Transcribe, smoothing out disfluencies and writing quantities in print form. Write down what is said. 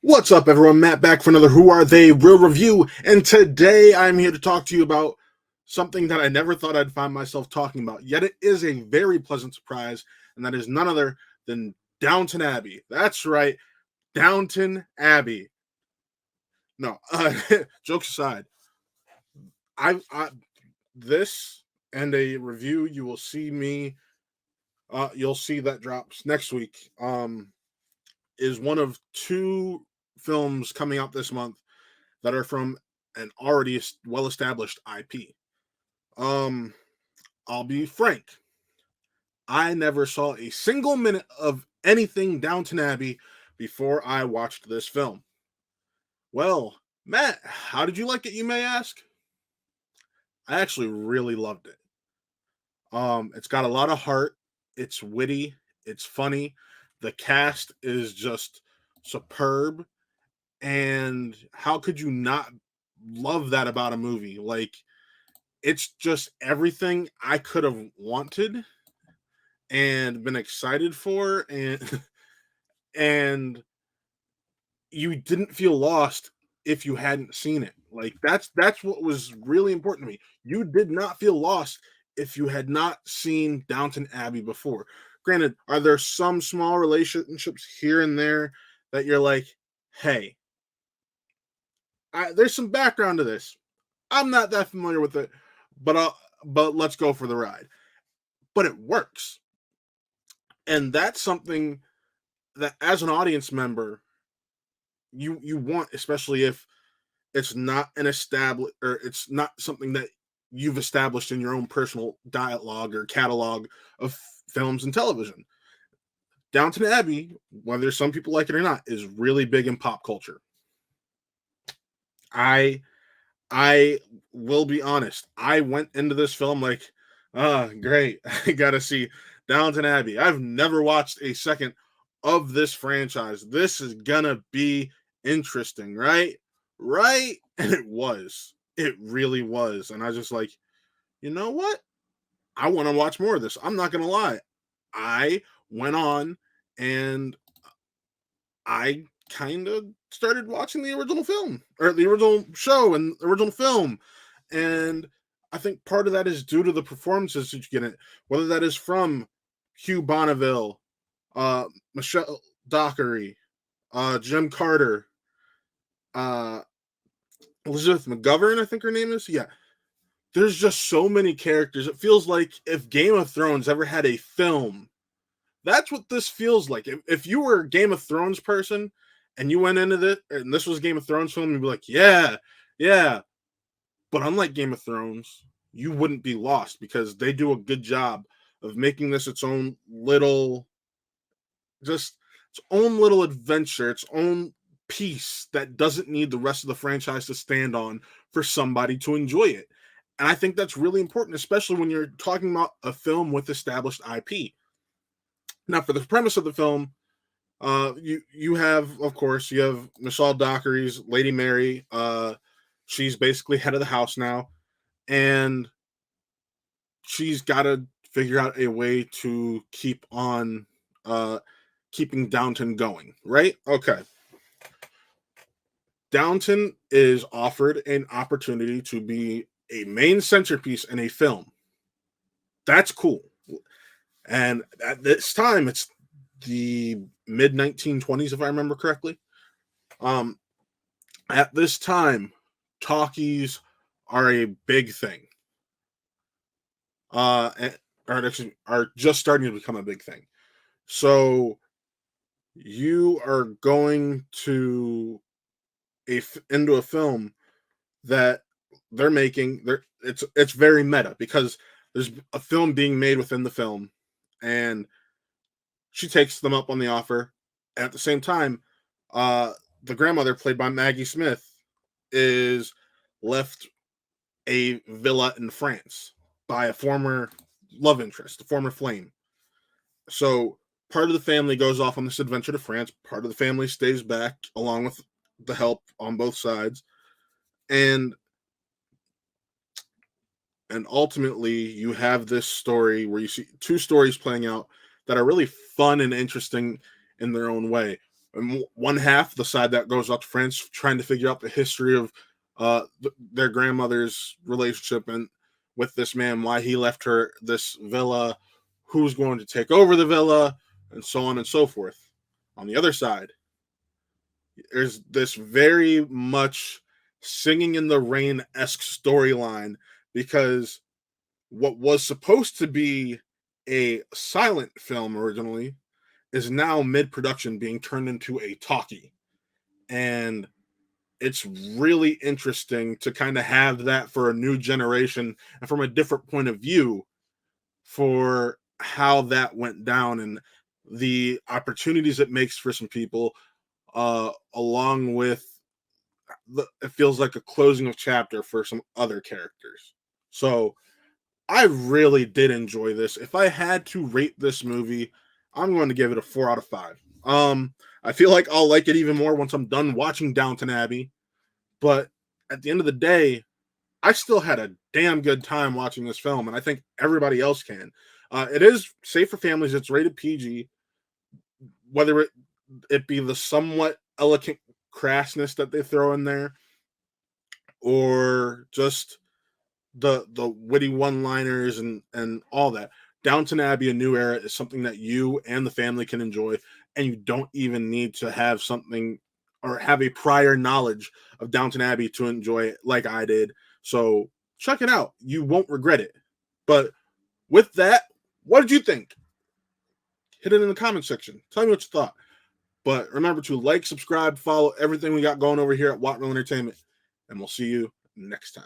What's up, everyone? Matt back for another Who Are They Real Review, and today I'm here to talk to you about something that I never thought I'd find myself talking about, yet it is a very pleasant surprise, and that is none other than Downton Abbey. That's right, Downton Abbey. No, jokes aside, I this and a review you will see me, you'll see that drops next week. Is one of two films coming out this month that are from an already well-established IP. Um, I'll be frank. I never saw a single minute of anything Downton Abbey before I watched this film. Well, Matt, how did you like it, you may ask? I actually really loved it. It's got a lot of heart, it's witty, it's funny. The cast is just superb. And how could you not love that about a movie? Like, it's just everything I could have wanted and been excited for, and and you didn't feel lost if you hadn't seen it. Like, that's what was really important to me. You did not feel lost if you had not seen Downton Abbey before. Granted, are there some small relationships here and there that you're like, hey, there's some background to this. I'm not that familiar with it, but let's go for the ride. But it works. And that's something that, as an audience member, you want, especially if it's not an established, or it's not something that you've established in your own personal dialogue or catalog of films and television. Downton Abbey, whether some people like it or not, is really big in pop culture. I will be honest. I went into this film like, great. I got to see Downton Abbey. I've never watched a second of this franchise. This is going to be interesting, right? Right? And it was. It really was. And I was just like, you know what? I want to watch more of this. I'm not going to lie. I went on and I kind of started watching the original film, or the original show and the original film. And I think part of that is due to the performances that you get in it, whether that is from Hugh Bonneville, Michelle Dockery, Jim Carter, uh, Elizabeth McGovern, I think her name is. Yeah. There's just so many characters. It feels like if Game of Thrones ever had a film, that's what this feels like. If you were a Game of Thrones person and you went into this and this was a Game of Thrones film, you'd be like, yeah, yeah. But unlike Game of Thrones, you wouldn't be lost because they do a good job of making this its own little, just its own little adventure, its own piece that doesn't need the rest of the franchise to stand on for somebody to enjoy it. And I think that's really important, especially when you're talking about a film with established IP. Now, for the premise of the film, you have, of course, you have Michelle Dockery's Lady Mary. She's basically head of the house now, and she's got to figure out a way to keep on keeping Downton going, right? Okay. Downton is offered an opportunity to be a main centerpiece in a film. That's cool. And at this time, it's the mid 1920s, if I remember correctly. Um, at this time, talkies are a big thing. Or actually are just starting to become a big thing. So you are going to into a film that they're making. It's very meta because there's a film being made within the film, and she takes them up on the offer. And at the same time, the grandmother, played by Maggie Smith, is left a villa in France by a former love interest, a former flame. So part of the family goes off on this adventure to France. Part of the family stays back along with the help on both sides. And ultimately you have this story where you see two stories playing out that are really fun and interesting in their own way. And one half, the side that goes out to France, trying to figure out the history of their grandmother's relationship and with this man, why he left her this villa, who's going to take over the villa, and so on and so forth. On the other side, there's this very much Singing in the Rain-esque storyline, because what was supposed to be a silent film originally is now mid-production being turned into a talkie. And it's really interesting to kind of have that for a new generation and from a different point of view for how that went down and the opportunities it makes for some people, along with it feels like a closing of chapter for some other characters. So I really did enjoy this. If I had to rate this movie, I'm going to give it a 4 out of 5. I feel like I'll like it even more once I'm done watching Downton Abbey. But at the end of the day, I still had a damn good time watching this film, and I think everybody else can. It is safe for families. It's rated PG. Whether it be the somewhat elegant crassness that they throw in there, or just the witty one-liners and all that. Downton Abbey: A New Era is something that you and the family can enjoy, and you don't even need to have something or have a prior knowledge of Downton Abbey to enjoy it like I did. So check it out. You won't regret it. But with that, what did you think? Hit it in the comment section. Tell me what you thought. But remember to like, subscribe, follow everything we got going over here at Wattville Entertainment, and we'll see you next time.